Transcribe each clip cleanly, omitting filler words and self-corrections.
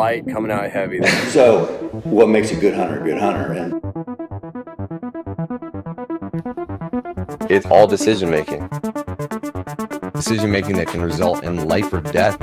Light coming out heavy. So, what makes a good hunter a good hunter? And It's all decision making. Decision making that can result in life or death.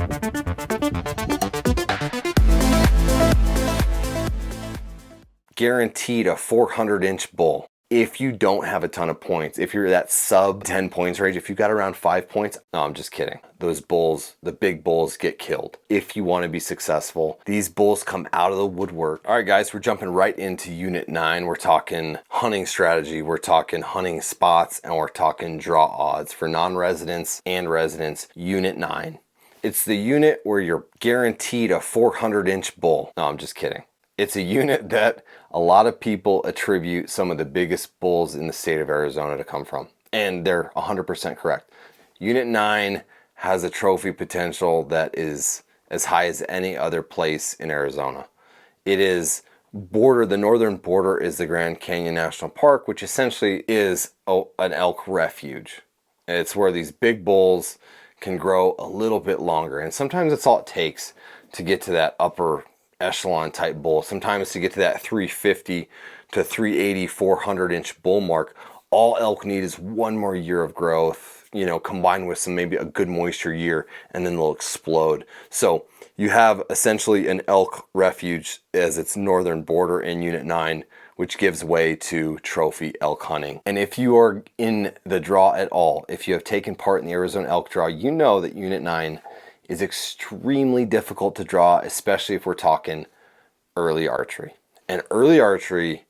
Guaranteed a 400-inch bull. If you don't have a ton of points, if you're that sub 10 points range, if you got around 5 points, no, I'm just kidding. Those bulls, the big bulls, get killed. If you want to be successful, these bulls come out of the woodwork. All right, guys, we're jumping right into Unit 9. We're talking hunting strategy, we're talking hunting spots, and we're talking draw odds for non-residents and residents. Unit 9. It's the unit where you're guaranteed a 400-inch bull. No, I'm just kidding. It's a unit that a lot of people attribute some of the biggest bulls in the state of Arizona to come from. And they're 100% correct. Unit 9 has a trophy potential that is as high as any other place in Arizona. It is the northern border is the Grand Canyon National Park, which essentially is an elk refuge. It's where these big bulls can grow a little bit longer. And sometimes it's all it takes to get to that upper echelon type bull. Sometimes to get to that 350 to 380, 400-inch bull mark, all elk need is one more year of growth, combined with some maybe a good moisture year, and then they'll explode. So you have essentially an elk refuge as its northern border in Unit 9, which gives way to trophy elk hunting. And if you are in the draw at all, if you have taken part in the Arizona elk draw, you know that Unit 9 is extremely difficult to draw, especially if we're talking early archery. And early archery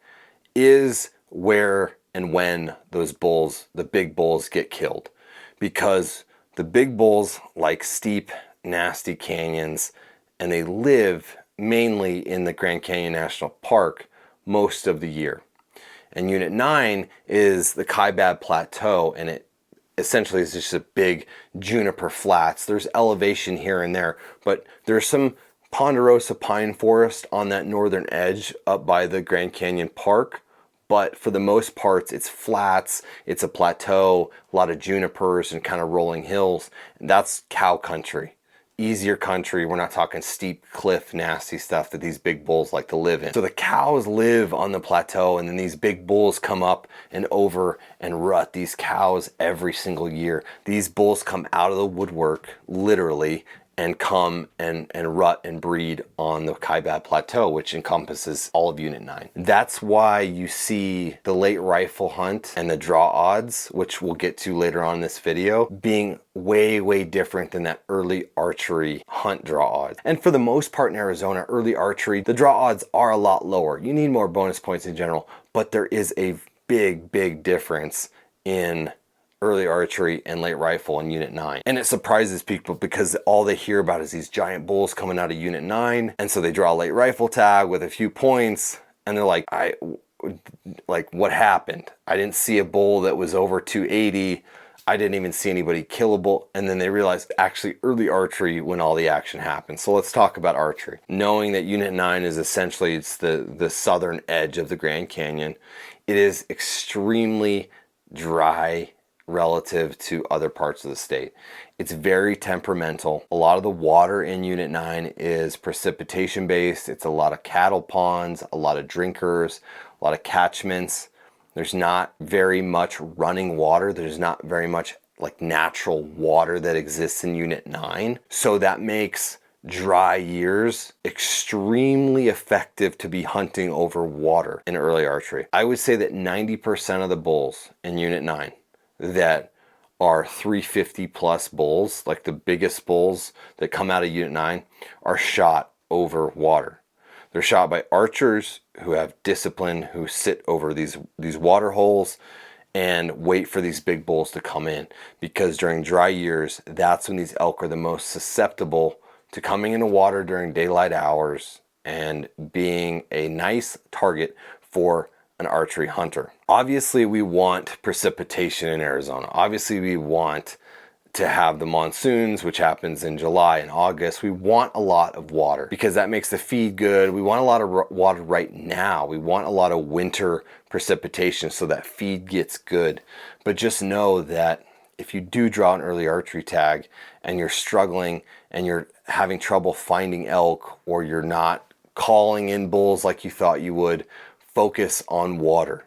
is where and when those bulls, the big bulls, get killed. Because the big bulls like steep, nasty canyons, and they live mainly in the Grand Canyon National Park most of the year. And Unit 9 is the Kaibab Plateau, and it essentially is just a big juniper flats. There's elevation here and there, but there's some ponderosa pine forest on that northern edge up by the Grand Canyon Park. But for the most part, it's flats, it's a plateau, a lot of junipers and kind of rolling hills. And that's cow country. Easier country. We're not talking steep cliff, nasty stuff that these big bulls like to live in. So the cows live on the plateau, and then these big bulls come up and over and rut these cows every single year. These bulls come out of the woodwork, literally, and come and rut and breed on the Kaibab Plateau, which encompasses all of Unit 9. That's why you see the late rifle hunt and the draw odds, which we'll get to later on in this video, being way, way different than that early archery hunt draw odds. And for the most part in Arizona, early archery, the draw odds are a lot lower. You need more bonus points in general, but there is a big, big difference in early archery and late rifle in Unit 9. And it surprises people because all they hear about is these giant bulls coming out of Unit 9. And so they draw a late rifle tag with a few points and they're like, what happened? I didn't see a bull that was over 280. I didn't even see anybody kill a bull. And then they realize actually early archery when all the action happens. So let's talk about archery. Knowing that Unit 9 is essentially, it's the southern edge of the Grand Canyon. It is extremely dry relative to other parts of the state. It's very temperamental. A lot of the water in Unit 9 is precipitation based. It's a lot of cattle ponds, a lot of drinkers, a lot of catchments. There's not very much running water. There's not very much like natural water that exists in Unit 9. So that makes dry years extremely effective to be hunting over water in early archery. I would say that 90% of the bulls in Unit 9 that are 350 plus bulls, like the biggest bulls that come out of Unit 9, are shot over water. They're shot by archers who have discipline, who sit over these water holes and wait for these big bulls to come in. Because during dry years, that's when these elk are the most susceptible to coming into water during daylight hours and being a nice target for an archery hunter. Obviously, we want precipitation in Arizona. Obviously, we want to have the monsoons, which happens in July and August. We want a lot of water because that makes the feed good. We want a lot of water right now. We want a lot of winter precipitation so that feed gets good. But just know that if you do draw an early archery tag and you're struggling and you're having trouble finding elk, or you're not calling in bulls like you thought you would, focus on water.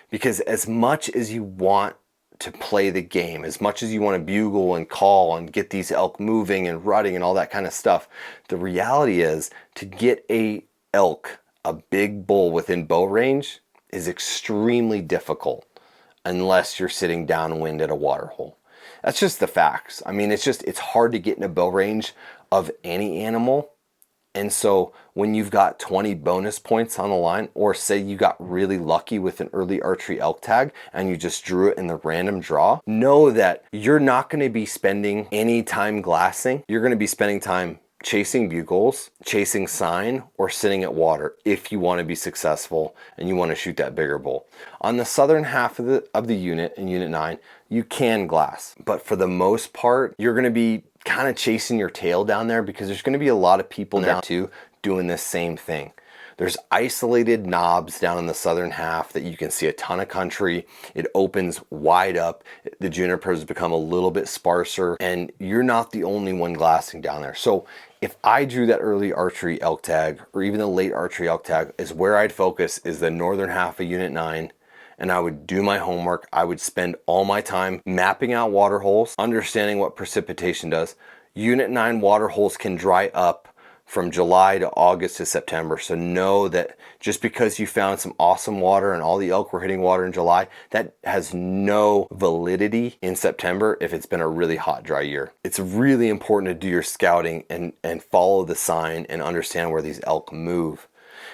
Because as much as you want to play the game, as much as you want to bugle and call and get these elk moving and rutting and all that kind of stuff, the reality is to get a elk, a big bull within bow range, is extremely difficult unless you're sitting downwind at a water hole. That's just the facts. I mean, it's hard to get in a bow range of any animal. And so when you've got 20 bonus points on the line, or say you got really lucky with an early archery elk tag and you just drew it in the random draw, know that you're not going to be spending any time glassing. You're going to be spending time chasing bugles, chasing sign, or sitting at water if you want to be successful and you want to shoot that bigger bull. On the southern half of the unit, in Unit 9, you can glass. But for the most part, you're going to be kind of chasing your tail down there, because there's going to be a lot of people down too doing this same thing. There's isolated knobs down in the southern half that you can see a ton of country. It opens wide up. The junipers become a little bit sparser, and you're not the only one glassing down there. So if I drew that early archery elk tag, or even the late archery elk tag, is where I'd focus is the northern half of Unit 9. And I would do my homework. I would spend all my time mapping out water holes, understanding what precipitation does. Unit 9 water holes can dry up from July to August to September. So know that just because you found some awesome water and all the elk were hitting water in July, that has no validity in September if it's been a really hot, dry year. It's really important to do your scouting and follow the sign and understand where these elk move.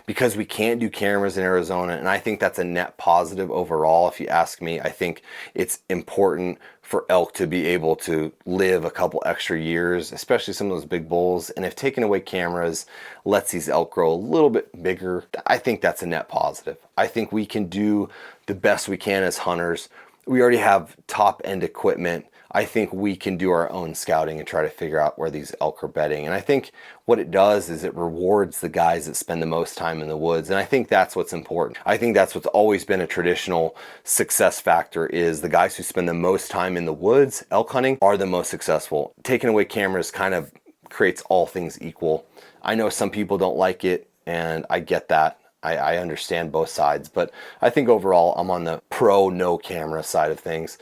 Because we can't do cameras in Arizona, and I think that's a net positive overall. If you ask me, I think it's important for elk to be able to live a couple extra years, especially some of those big bulls. And if taking away cameras lets these elk grow a little bit bigger, I think that's a net positive. I think we can do the best we can as hunters. We already have top end equipment. I think we can do our own scouting and try to figure out where these elk are bedding. And I think what it does is it rewards the guys that spend the most time in the woods. And I think that's what's important. I think that's what's always been a traditional success factor, is the guys who spend the most time in the woods elk hunting are the most successful. Taking away cameras kind of creates all things equal. I know some people don't like it, and I get that. I understand both sides, but I think overall I'm on the pro no camera side of things.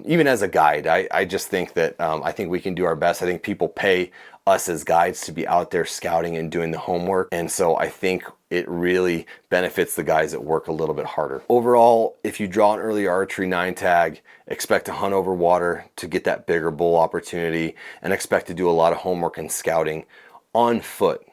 Even as a guide, I just think that I think we can do our best. I think people pay us as guides to be out there scouting and doing the homework, and so I think it really benefits the guys that work a little bit harder. Overall, if you draw an early archery 9 tag, expect to hunt over water to get that bigger bull opportunity, and expect to do a lot of homework and scouting on foot.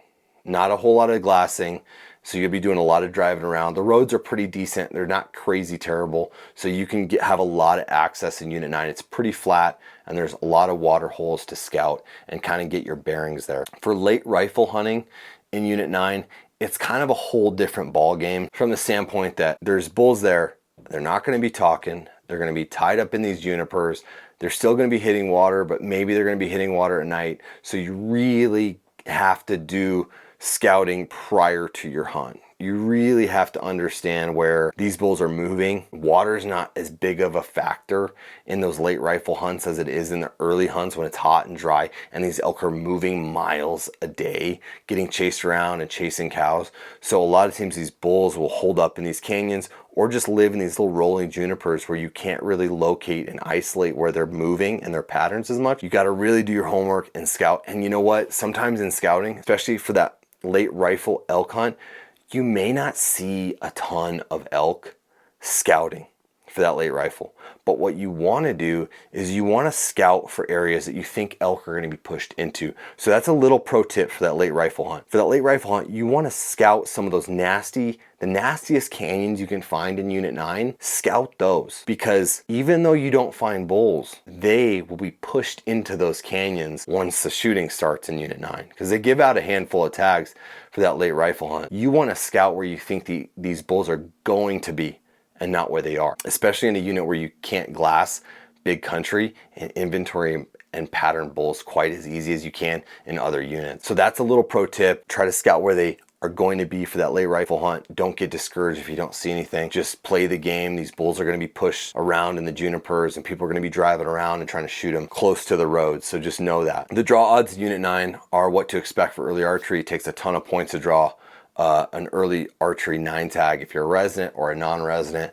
Not a whole lot of glassing. So you'll be doing a lot of driving around. The roads are pretty decent. They're not crazy terrible. So you can have a lot of access in Unit 9. It's pretty flat, and there's a lot of water holes to scout and kind of get your bearings there. For late rifle hunting in Unit 9, it's kind of a whole different ball game from the standpoint that there's bulls there. They're not going to be talking. They're going to be tied up in these junipers. They're still going to be hitting water, but maybe they're going to be hitting water at night. So you really have to do scouting prior to your hunt. You really have to understand where these bulls are moving. Water's not as big of a factor in those late rifle hunts as it is in the early hunts when it's hot and dry and these elk are moving miles a day, getting chased around and chasing cows. So a lot of times these bulls will hold up in these canyons or just live in these little rolling junipers where you can't really locate and isolate where they're moving and their patterns as much. You got to really do your homework and scout. And you know what? Sometimes in scouting, especially for that late rifle elk hunt, you may not see a ton of elk scouting for that late rifle. But what you want to do is you want to scout for areas that you think elk are going to be pushed into. So that's a little pro tip for that late rifle hunt. For that late rifle hunt, you want to scout some of those the nastiest canyons you can find in Unit 9. Scout those, because even though you don't find bulls, they will be pushed into those canyons once the shooting starts in Unit 9, because they give out a handful of tags for that late rifle hunt. You want to scout where you think these bulls are going to be, and not where they are, especially in a unit where you can't glass big country and inventory and pattern bulls quite as easy as you can in other units. So that's a little pro tip. Try to scout where they are going to be for that late rifle hunt. Don't get discouraged if you don't see anything. Just play the game. These bulls are going to be pushed around in the junipers, and people are going to be driving around and trying to shoot them close to the road. So just know that. The draw odds in Unit 9 are what to expect for early archery. It takes a ton of points to draw an early archery 9 tag if you're a resident or a non-resident.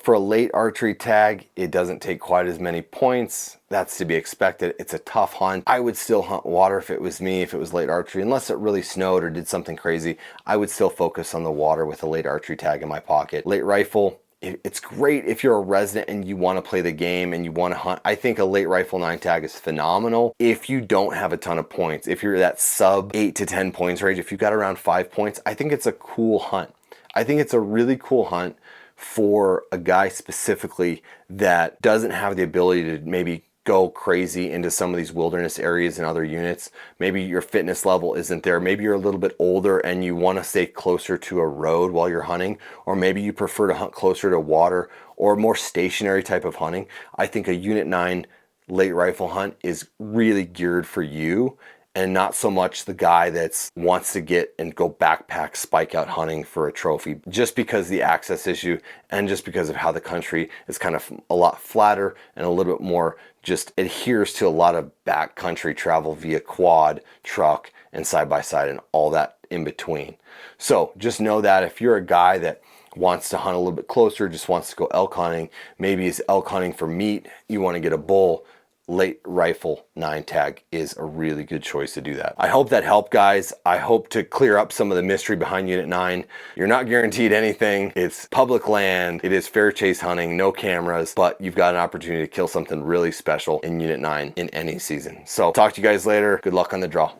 For a late archery tag, it doesn't take quite as many points. That's to be expected. It's a tough hunt. I would still hunt water if it was me, if it was late archery. Unless it really snowed or did something crazy, I would still focus on the water with a late archery tag in my pocket. Late rifle, it's great if you're a resident and you want to play the game and you want to hunt. I think a late rifle 9 tag is phenomenal if you don't have a ton of points. If you're that sub 8 to 10 points range, if you got around 5 points, I think it's a cool hunt. I think it's a really cool hunt for a guy specifically that doesn't have the ability to maybe go crazy into some of these wilderness areas and other units. Maybe your fitness level isn't there. Maybe you're a little bit older and you want to stay closer to a road while you're hunting, or maybe you prefer to hunt closer to water or more stationary type of hunting. I think a Unit 9 late rifle hunt is really geared for you, and not so much the guy that wants to get and go backpack spike out hunting for a trophy, just because the access issue and just because of how the country is kind of a lot flatter and a little bit more just adheres to a lot of backcountry travel via quad, truck, and side-by-side and all that in between. So just know that if you're a guy that wants to hunt a little bit closer, just wants to go elk hunting, maybe is elk hunting for meat, you want to get a bull, late rifle 9 tag is a really good choice to do that. I hope that helped, guys. I hope to clear up some of the mystery behind Unit 9. You're not guaranteed anything. It's public land. It is fair chase hunting, no cameras, but you've got an opportunity to kill something really special in Unit 9 in any season. So talk to you guys later. Good luck on the draw.